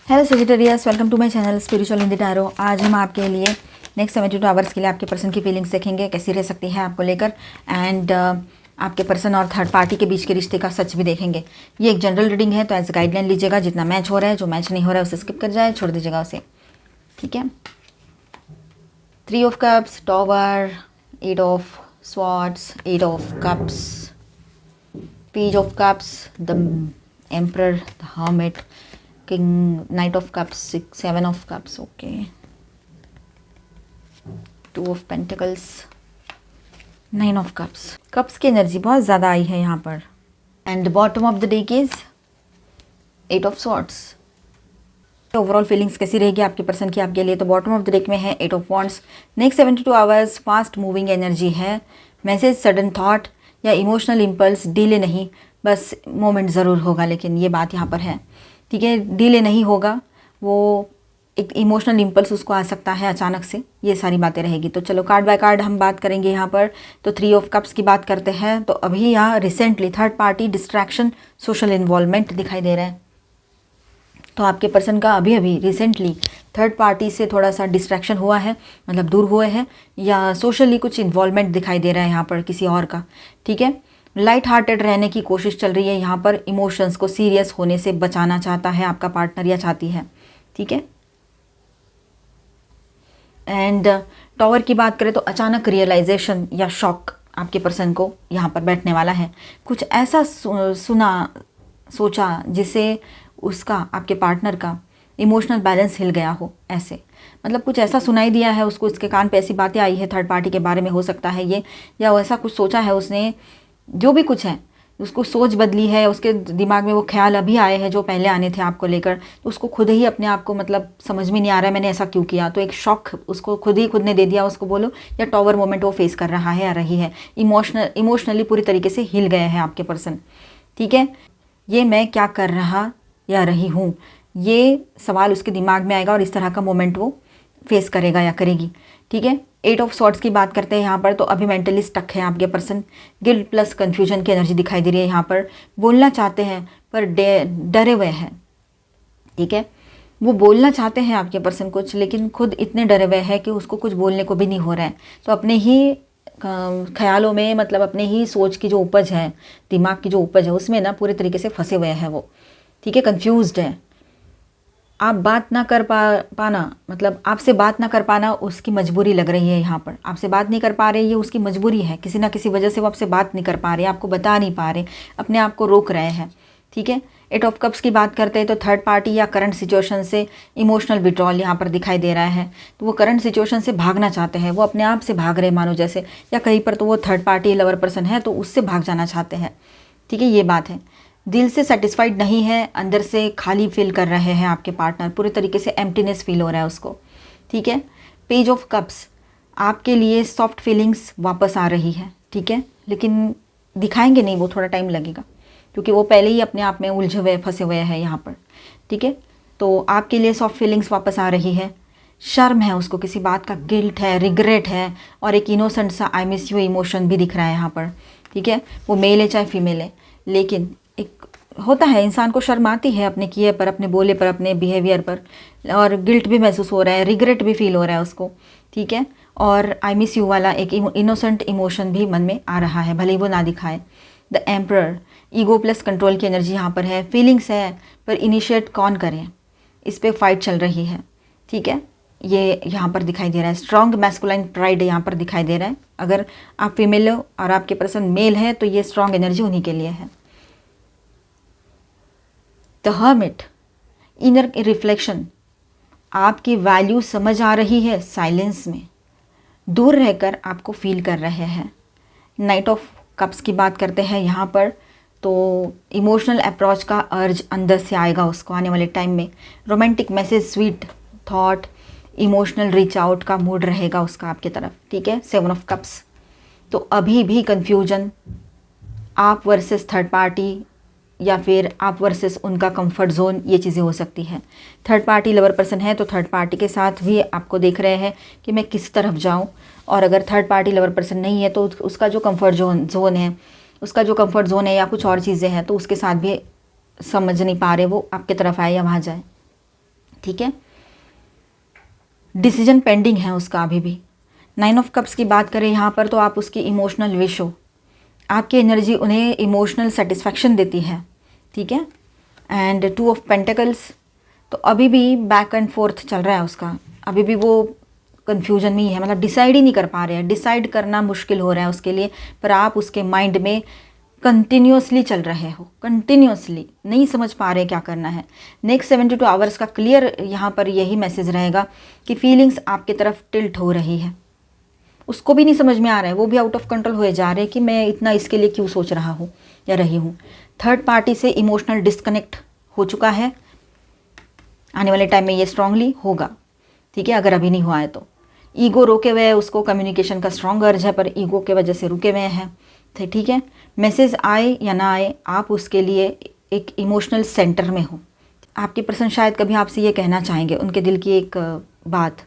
Hello Sagittarius, welcome to my channel spiritual in the tarot. आज हम आपके लिए नेक्स्ट 72 आवर्स के लिए आपके पर्सन की फीलिंग्स देखेंगे, कैसी रह सकती है आपको लेकर, एंड आपके पर्सन और थर्ड पार्टी के बीच के रिश्ते का सच भी देखेंगे। ये एक जनरल रीडिंग है, तो एज गाइडलाइन लीजिएगा। जितना मैच हो रहा है, जो मैच नहीं हो रहा है उसे स्किप कर जाए, छोड़ दीजिएगा उसे, ठीक है। 3 of cups, tower, 8 of swords, 8 of cups, page of cups, the emperor, the hermit, King, Knight of Cups, 7 of Cups, okay. 2 of Pentacles, 9 of Cups. Cups की एनर्जी बहुत ज़्यादा आई है यहाँ पर। And bottom of the deck is 8 of Swords. Overall feelings कैसी रहेगी आपके person की आपके लिए? तो बॉटम ऑफ द डेक में है 8 of Wands. Next 72 hours fast moving energy है। मैसेज, सडन थॉट या इमोशनल इम्पल्स, डिले नहीं, बस मोमेंट ज़रूर होगा, लेकिन ये बात यहाँ पर है, ठीक है। डिले नहीं होगा, वो एक इमोशनल इम्पल्स उसको आ सकता है अचानक से, ये सारी बातें रहेगी। तो चलो कार्ड बाय कार्ड हम बात करेंगे यहाँ पर। तो 3 ऑफ कप्स की बात करते हैं। तो अभी यहाँ recently third party distraction, social involvement दिखाई दे रहा है। तो आपके पर्सन का अभी अभी रिसेंटली थर्ड पार्टी से थोड़ा सा डिस्ट्रैक्शन हुआ है, मतलब दूर हुए हैं, या सोशली कुछ इन्वॉल्वमेंट दिखाई दे रहा है यहाँ पर किसी और का, ठीक है। लाइट हार्टेड रहने की कोशिश चल रही है यहाँ पर। इमोशंस को सीरियस होने से बचाना चाहता है आपका पार्टनर या चाहती है, ठीक है। एंड टॉवर की बात करें तो अचानक रियलाइजेशन या शॉक आपके पर्सन को यहाँ पर बैठने वाला है। कुछ ऐसा सुना, सोचा जिसे उसका, आपके पार्टनर का इमोशनल बैलेंस हिल गया हो, ऐसे मतलब कुछ ऐसा सुनाई दिया है उसको, इसके कान पे ऐसी बातें आई है थर्ड पार्टी के बारे में, हो सकता है ये, या ऐसा कुछ सोचा है उसने, जो भी कुछ है उसको सोच बदली है, उसके दिमाग में वो ख्याल अभी आए हैं जो पहले आने थे आपको लेकर, तो उसको खुद ही अपने आप को मतलब समझ में नहीं आ रहा है मैंने ऐसा क्यों किया। तो एक शॉक उसको खुद ने दे दिया उसको बोलो, या टॉवर मोमेंट वो फेस कर रहा है या रही है। इमोशनली पूरी तरीके से हिल गए हैं आपके पर्सन, ठीक है। ये मैं क्या कर रहा या रही हूँ, ये सवाल उसके दिमाग में आएगा और इस तरह का मोमेंट वो फेस करेगा या करेगी, ठीक है। 8 ऑफ Swords की बात करते हैं यहाँ पर। तो अभी मेंटली स्टक है आपके पर्सन। गिल्ट प्लस कन्फ्यूजन की एनर्जी दिखाई दे रही है यहाँ पर। बोलना चाहते हैं पर डरे हुए हैं, ठीक है। वो बोलना चाहते हैं आपके पर्सन कुछ, लेकिन खुद इतने डरे हुए हैं कि उसको कुछ बोलने को भी नहीं हो रहा है। तो अपने ही ख्यालों में, मतलब अपने ही सोच की जो उपज है, दिमाग की जो उपज है, उसमें ना पूरे तरीके से फंसे हुए हैं वो, ठीक है। कन्फ्यूज्ड है। आप बात ना कर पाना, मतलब आपसे बात ना कर पाना उसकी मजबूरी लग रही है यहाँ पर। आपसे बात नहीं कर पा रहे, ये उसकी मजबूरी है। किसी ना किसी वजह से वो आपसे बात नहीं कर पा रहे, आपको बता नहीं पा रहे, अपने आप को रोक रहे हैं, ठीक है। 8 ऑफ कप्स की बात करते हैं तो थर्ड पार्टी या करंट सिचुएशन से इमोशनल विड्रॉल यहाँ पर दिखाई दे रहा है। तो वो करंट सिचुएशन से भागना चाहते हैं, वो अपने आप से भाग रहे मानो जैसे, या कहीं पर तो वो थर्ड पार्टी लवर पर्सन है तो उससे भाग जाना चाहते हैं, ठीक है। ये बात है। दिल से सेटिस्फाइड नहीं है, अंदर से खाली फील कर रहे हैं आपके पार्टनर, पूरे तरीके से एम्प्टीनेस फील हो रहा है उसको, ठीक है। पेज ऑफ कप्स, आपके लिए सॉफ्ट फीलिंग्स वापस आ रही है, ठीक है, लेकिन दिखाएंगे नहीं, वो थोड़ा टाइम लगेगा, क्योंकि वो पहले ही अपने आप में उलझे हुए फंसे हुए हैं यहाँ पर, ठीक है। तो आपके लिए सॉफ्ट फीलिंग्स वापस आ रही है। शर्म है उसको, किसी बात का गिल्ट है, रिग्रेट है, और एक इनोसेंट सा आई मिस यू इमोशन भी दिख रहा है यहाँ पर, ठीक है। वो मेल है चाहे फीमेल है, लेकिन एक होता है, इंसान को शर्म आती है अपने किए पर, अपने बोले पर, अपने बिहेवियर पर, और गिल्ट भी महसूस हो रहा है, रिग्रेट भी फील हो रहा है उसको, ठीक है। और आई मिस यू वाला एक इनोसेंट इमोशन भी मन में आ रहा है, भले ही वो ना दिखाए। The emperor, ego plus control की एनर्जी यहाँ पर है। फीलिंग्स है पर इनिशिएट कौन करें, इस पर फाइट चल रही है, ठीक है। ये यहाँ पर दिखाई दे रहा है। स्ट्रॉन्ग मैस्कुलाइन प्राइड यहाँ पर दिखाई दे रहा है। अगर आप फीमेल हो और आपके पर्सन मेल है तो ये स्ट्रॉन्ग एनर्जी उन्हीं के लिए है। द हर्मिट, इनर रिफ्लेक्शन, आपकी वैल्यू समझ आ रही है, साइलेंस में दूर रहकर आपको फील कर रहे हैं। नाइट ऑफ कप्स की बात करते हैं यहाँ पर। तो इमोशनल अप्रोच का अर्ज अंदर से आएगा उसको आने वाले टाइम में। Romantic message, sweet thought, emotional reach out का मूड रहेगा उसका आपकी तरफ, ठीक है। 7 ऑफ कप्स, तो अभी भी कन्फ्यूजन, आप वर्सेस थर्ड पार्टी या फिर आप वर्सेस उनका कंफर्ट जोन, ये चीज़ें हो सकती हैं। थर्ड पार्टी लवर पर्सन है तो थर्ड पार्टी के साथ भी आपको देख रहे हैं कि मैं किस तरफ जाऊं, और अगर थर्ड पार्टी लवर पर्सन नहीं है तो उसका जो कंफर्ट जोन है, उसका जो कंफर्ट जोन है या कुछ और चीज़ें हैं, तो उसके साथ भी समझ नहीं पा रहे वो आपके तरफ आए या वहाँ जाए, ठीक है, डिसीजन पेंडिंग है उसका अभी भी। 9 ऑफ कप्स की बात करें यहाँ पर तो आप उसकी इमोशनल विश हो, आपकी एनर्जी उन्हें इमोशनल सेटिस्फैक्शन देती है, ठीक है। एंड 2 ऑफ पेंटिकल्स, तो अभी भी बैक एंड फोर्थ चल रहा है उसका, अभी भी वो कन्फ्यूजन में ही है, मतलब डिसाइड ही नहीं कर पा रहे हैं, डिसाइड करना मुश्किल हो रहा है उसके लिए, पर आप उसके माइंड में कंटिन्यूसली चल रहे हो, कंटिन्यूसली नहीं समझ पा रहे क्या करना है। नेक्स्ट 72 आवर्स का क्लियर यहाँ पर यही मैसेज रहेगा कि फीलिंग्स आपके तरफ टिल्ट हो रही है, उसको भी नहीं समझ में आ रहा है, वो भी आउट ऑफ कंट्रोल हुए जा रहे हैं कि मैं इतना इसके लिए क्यों सोच रहा हूँ या रही हूँ। थर्ड पार्टी से इमोशनल डिस्कनेक्ट हो चुका है, आने वाले टाइम में ये स्ट्रांगली होगा, ठीक है, अगर अभी नहीं हुआ है तो। ईगो रोके हुए है, उसको कम्युनिकेशन का स्ट्रॉन्ग अर्ज है, पर ईगो के वजह से रुके हुए हैं, ठीक है। मैसेज आए या ना आए, आप उसके लिए एक इमोशनल सेंटर में हो। आपके पर्सन शायद कभी आपसे ये कहना चाहेंगे, उनके दिल की एक बात,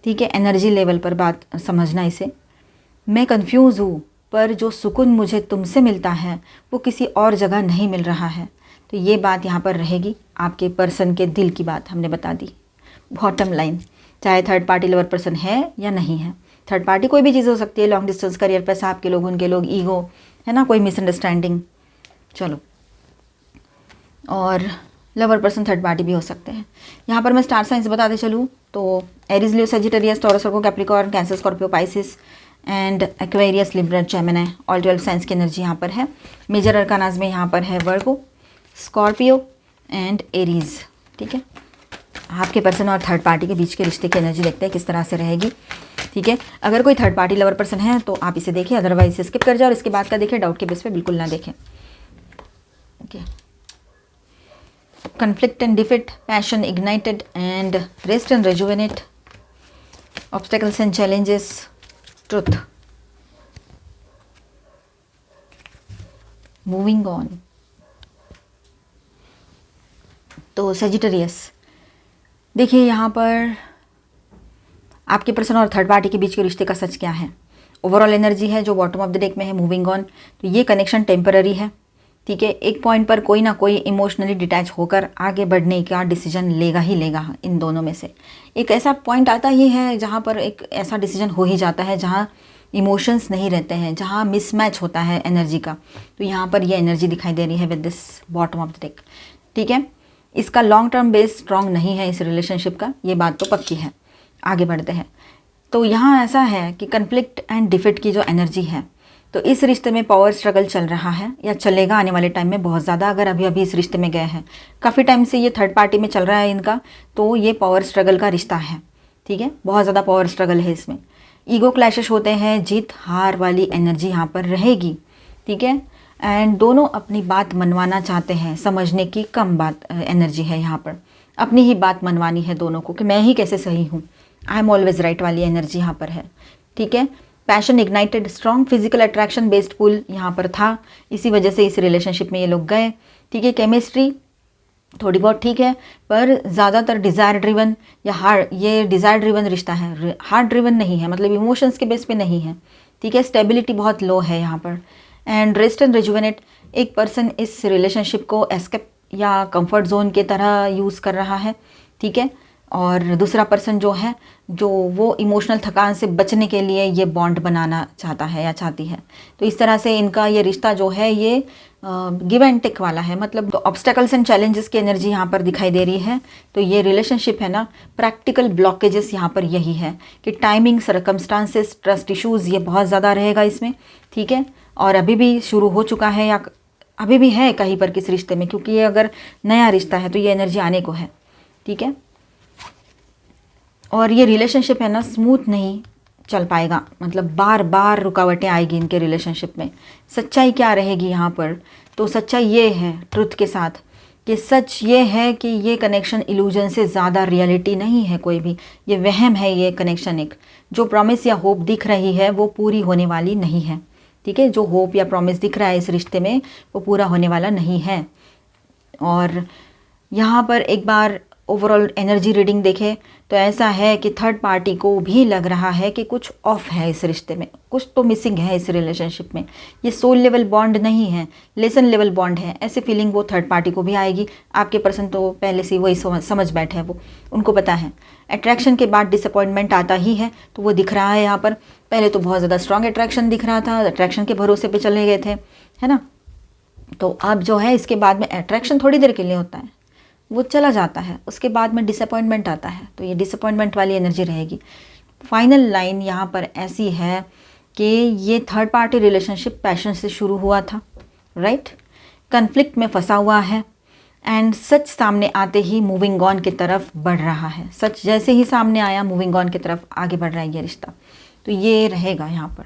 ठीक है, एनर्जी लेवल पर बात समझना इसे। मैं कंफ्यूज हूँ, पर जो सुकून मुझे तुमसे मिलता है वो किसी और जगह नहीं मिल रहा है। तो ये बात यहाँ पर रहेगी, आपके पर्सन के दिल की बात हमने बता दी। बॉटम लाइन, चाहे थर्ड पार्टी लवर पर्सन है या नहीं है, थर्ड पार्टी कोई भी चीज़ हो सकती है, लॉन्ग डिस्टेंस, करियर, पैसा, आपके लोग, उनके लोग, ईगो, है ना, कोई मिसअंडरस्टैंडिंग, चलो, और लवर पर्सन थर्ड पार्टी भी हो सकते हैं। यहाँ पर मैं स्टार साइंस बताते चलूँ तो Aries, Leo, Sagittarius, taurus, Virgo, Capricorn, cancer, Scorpio, Pisces and Aquarius, Libra, Gemini, all 12 science की एनर्जी यहाँ पर है। मेजर अरकानाज में यहाँ पर है वर्गो, स्कॉर्पियो एंड एरीज, ठीक है। आपके पर्सन और थर्ड पार्टी के बीच के रिश्ते की एनर्जी देखते हैं किस तरह से रहेगी, ठीक है। अगर कोई थर्ड पार्टी लवर पर्सन है तो आप इसे देखें, अदरवाइज इसे स्किप कर जाओ और इसके बाद का देखें, डाउट के बेस पे बिल्कुल ना देखें, okay. conflict and defeat, passion ignited and rest and rejuvenate, obstacles and challenges, truth, moving on। तो सेजिटेरियस, देखिए यहाँ पर आपके पर्सन और थर्ड पार्टी के बीच के रिश्ते का सच क्या है। ओवरऑल एनर्जी है जो बॉटम ऑफ द डेक में है, मूविंग ऑन, तो ये कनेक्शन टेम्पररी है, ठीक है। एक पॉइंट पर कोई ना कोई इमोशनली डिटैच होकर आगे बढ़ने का डिसीजन लेगा ही लेगा, इन दोनों में से एक ऐसा पॉइंट आता ही है जहाँ पर एक ऐसा डिसीजन हो ही जाता है जहाँ इमोशंस नहीं रहते हैं, जहाँ मिसमैच होता है एनर्जी का। तो यहाँ पर ये एनर्जी दिखाई दे रही है with this bottom of the deck, ठीक है। इसका लॉन्ग टर्म बेस स्ट्रॉन्ग नहीं है इस रिलेशनशिप का, ये बात तो पक्की है। आगे बढ़ते हैं, तो यहाँ ऐसा है कि कन्फ्लिक्ट एंड डिफीट की जो एनर्जी है, तो इस रिश्ते में पावर स्ट्रगल चल रहा है या चलेगा आने वाले टाइम में बहुत ज़्यादा। अगर अभी अभी इस रिश्ते में गए हैं, काफ़ी टाइम से ये थर्ड पार्टी में चल रहा है इनका, तो ये पावर स्ट्रगल का रिश्ता है, ठीक है, बहुत ज़्यादा पावर स्ट्रगल है इसमें। ईगो क्लैशेस होते हैं, जीत हार वाली एनर्जी यहाँ पर रहेगी, ठीक है। एंड दोनों अपनी बात मनवाना चाहते हैं, समझने की कम बात एनर्जी है यहाँ पर, अपनी ही बात मनवानी है दोनों को कि मैं ही कैसे सही हूँ, आई एम ऑलवेज राइट वाली एनर्जी यहाँ पर है, ठीक है। Passion ignited, strong physical attraction based pull यहाँ पर था, इसी वजह से इस रिलेशनशिप में ये लोग गए, ठीक है। केमिस्ट्री थोड़ी बहुत ठीक है, पर ज़्यादातर डिज़ायर ड्रिवन या हार्ट, ये डिज़ायर ड्रिवन रिश्ता है, हार्ट ड्रिवन नहीं है, मतलब इमोशंस के बेस पे नहीं है, ठीक है। स्टेबिलिटी बहुत लो है यहाँ पर। एंड रेस्ट एंड रिजुवेनेट, एक पर्सन इस रिलेशनशिप को एस्केप या कंफर्ट जोन के तरह यूज़ कर रहा है, ठीक है। और दूसरा पर्सन जो है, जो वो इमोशनल थकान से बचने के लिए ये बॉन्ड बनाना चाहता है या चाहती है। तो इस तरह से इनका ये रिश्ता जो है ये गिव एंड टेक वाला है, मतलब ऑब्स्टेकल्स एंड चैलेंजेस की एनर्जी यहाँ पर दिखाई दे रही है। तो ये रिलेशनशिप है ना, प्रैक्टिकल ब्लॉकेजेस यहाँ पर यही है कि टाइमिंग, सर्कमस्टांसेस, ट्रस्ट इशूज़, ये बहुत ज़्यादा रहेगा इसमें, ठीक है। और अभी भी शुरू हो चुका है या अभी भी है कहीं पर किस रिश्ते में, क्योंकि ये अगर नया रिश्ता है तो ये एनर्जी आने को है, ठीक है। और ये रिलेशनशिप है ना स्मूथ नहीं चल पाएगा, मतलब बार बार रुकावटें आएगी इनके रिलेशनशिप में। सच्चाई क्या रहेगी यहाँ पर, तो सच्चाई ये है ट्रुथ के साथ कि सच ये है कि ये कनेक्शन इल्यूजन से ज़्यादा रियलिटी नहीं है कोई भी, ये वहम है। ये कनेक्शन एक जो प्रॉमिस या होप दिख रही है वो पूरी होने वाली नहीं है, ठीक है। जो होप या प्रॉमिस दिख रहा है इस रिश्ते में वो पूरा होने वाला नहीं है। और यहाँ पर एक बार ओवरऑल एनर्जी रीडिंग देखें तो ऐसा है कि थर्ड पार्टी को भी लग रहा है कि कुछ ऑफ है इस रिश्ते में, कुछ तो मिसिंग है इस रिलेशनशिप में। ये सोल लेवल बॉन्ड नहीं है, लेसन लेवल बॉन्ड है, ऐसी फीलिंग वो थर्ड पार्टी को भी आएगी। आपके पर्सन तो पहले से वही समझ बैठे हैं, वो उनको पता है। अट्रैक्शन के बाद डिसअपॉइंटमेंट आता ही है, तो वो दिख रहा है यहाँ पर। पहले तो बहुत ज़्यादा स्ट्रॉन्ग अट्रैक्शन दिख रहा था, अट्रैक्शन के भरोसे पे चले गए थे, है ना। तो अब जो है इसके बाद में अट्रैक्शन थोड़ी देर के लिए होता है, वो चला जाता है, उसके बाद में डिसअपॉइंटमेंट आता है, तो ये डिसअपॉइंटमेंट वाली एनर्जी रहेगी। फाइनल लाइन यहाँ पर ऐसी है कि ये थर्ड पार्टी रिलेशनशिप पैशन से शुरू हुआ था, राइट, कन्फ्लिक्ट में फंसा हुआ है, एंड सच सामने आते ही मूविंग ऑन की तरफ बढ़ रहा है। सच जैसे ही सामने आया, मूविंग ऑन की तरफ आगे बढ़ रहा है ये रिश्ता। तो ये रहेगा यहाँ पर,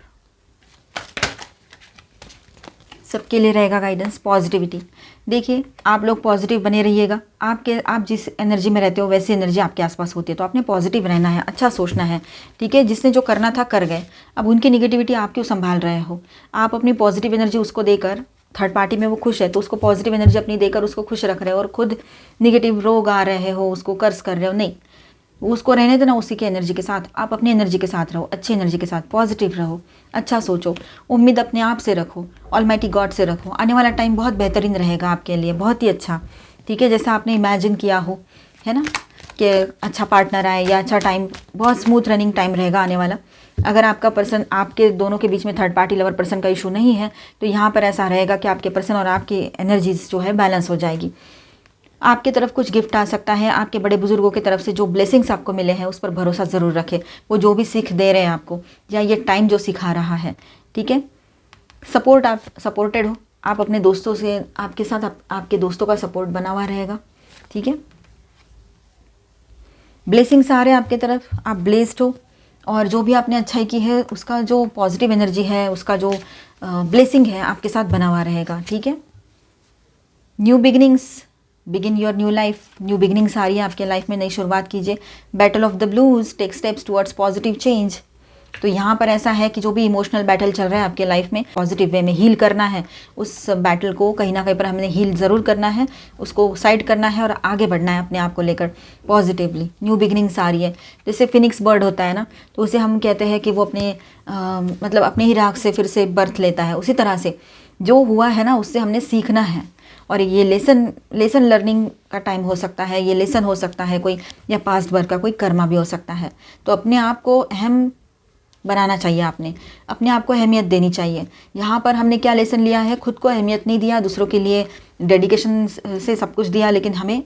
सबके लिए रहेगा गाइडेंस, पॉजिटिविटी। देखिए आप लोग पॉजिटिव बने रहिएगा। आप जिस एनर्जी में रहते हो वैसी एनर्जी आपके आसपास होती है, तो आपने पॉजिटिव रहना है, अच्छा सोचना है, ठीक है। जिसने जो करना था कर गए, अब उनकी निगेटिविटी आप क्यों संभाल रहे हो। आप अपनी पॉजिटिव एनर्जी उसको देकर, थर्ड पार्टी में वो खुश है तो उसको पॉजिटिव एनर्जी अपनी देकर उसको खुश रख रहे हो, और खुद निगेटिव रोग आ रहे हो, उसको कर्ज कर रहे हो। नहीं, उसको रहने देना उसी की एनर्जी के साथ, आप अपनी एनर्जी के साथ रहो, अच्छी एनर्जी के साथ, पॉजिटिव रहो, अच्छा सोचो, उम्मीद अपने आप से रखो, ऑलमाइटी गॉड से रखो। आने वाला टाइम बहुत बेहतरीन रहेगा आपके लिए, बहुत ही अच्छा, ठीक है, जैसा आपने इमेजिन किया हो, है ना, कि अच्छा पार्टनर आए या अच्छा टाइम, बहुत स्मूथ रनिंग टाइम रहेगा आने वाला। अगर आपका पर्सन, आपके दोनों के बीच में थर्ड पार्टी लवर पर्सन का इशू नहीं है, तो यहाँ पर ऐसा रहेगा कि आपके पर्सन और आपकी एनर्जीज जो है बैलेंस हो जाएगी। आपकी तरफ कुछ गिफ्ट आ सकता है, आपके बड़े बुजुर्गों की तरफ से जो ब्लेसिंग्स आपको मिले हैं उस पर भरोसा ज़रूर रखें। वो जो भी सीख दे रहे हैं आपको, या ये टाइम जो सिखा रहा है, ठीक है। आप सपोर्टेड हो, आप अपने दोस्तों से, आपके साथ आपके दोस्तों का सपोर्ट बना हुआ रहेगा, ठीक है। ब्लेसिंग्स आ रहे हैं आपके तरफ, आप ब्लेस्ड हो, और जो भी आपने अच्छाई की है उसका जो पॉजिटिव एनर्जी है, उसका जो ब्लेसिंग है आपके साथ बना हुआ रहेगा, ठीक है। New beginnings, begin your new life, new beginnings आ रही है आपके लाइफ में, नई शुरुआत कीजिए। Battle of the blues, take steps towards positive change. तो यहाँ पर ऐसा है कि जो भी इमोशनल बैटल चल रहा है आपके लाइफ में, पॉजिटिव वे में हील करना है, उस बैटल को कहीं ना कहीं पर हमने हील ज़रूर करना है, उसको साइड करना है और आगे बढ़ना है अपने आप को लेकर पॉजिटिवली। न्यू बिगिनिंग्स आ रही है, जैसे फिनिक्स बर्ड होता है ना, तो उसे हम कहते हैं कि वो अपने मतलब अपने ही राख से फिर से बर्थ लेता है। उसी तरह से जो हुआ है ना, उससे हमने सीखना है, और ये लेसन लर्निंग का टाइम हो सकता है, ये लेसन हो सकता है कोई, या पास्ट बर्थ का कोई कर्मा भी हो सकता है। तो अपने आप को अहम बनाना चाहिए, आपने अपने आप को अहमियत देनी चाहिए। यहाँ पर हमने क्या लेसन लिया है, खुद को अहमियत नहीं दिया, दूसरों के लिए डेडिकेशन से सब कुछ दिया, लेकिन हमें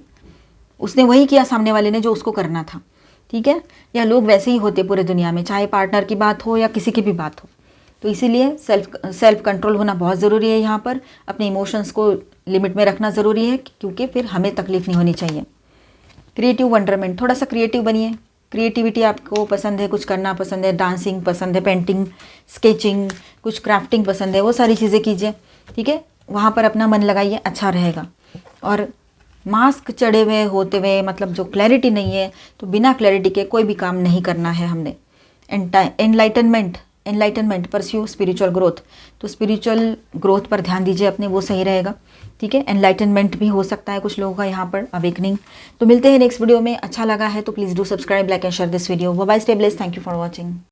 उसने वही किया सामने वाले ने जो उसको करना था, ठीक है। या लोग वैसे ही होते पूरे दुनिया में, चाहे पार्टनर की बात हो या किसी की भी बात हो। तो इसीलिए सेल्फ कंट्रोल होना बहुत ज़रूरी है। यहाँ पर अपने इमोशंस को लिमिट में रखना ज़रूरी है, क्योंकि फिर हमें तकलीफ नहीं होनी चाहिए। क्रिएटिव वंडरमेंट, थोड़ा सा क्रिएटिव बनिए। क्रिएटिविटी आपको पसंद है, कुछ करना पसंद है, डांसिंग पसंद है, पेंटिंग, स्केचिंग, कुछ क्राफ्टिंग पसंद है, वो सारी चीज़ें कीजिए, ठीक है। वहाँ पर अपना मन लगाइए, अच्छा रहेगा। और मास्क चढ़े हुए होते हुए, मतलब जो क्लैरिटी नहीं है, तो बिना क्लैरिटी के कोई भी काम नहीं करना है हमने। एनलाइटनमेंट परस्यू स्पिरिचुअल ग्रोथ, तो स्पिरिचुअल ग्रोथ पर ध्यान दीजिए अपने, वो सही रहेगा, ठीक है। एनलाइटनमेंट भी हो सकता है कुछ लोगों का यहाँ पर, अवेकनिंग। तो मिलते हैं नेक्स्ट वीडियो में। अच्छा लगा है तो please do subscribe, like and share this video. Bye bye, stay blessed, thank you for watching.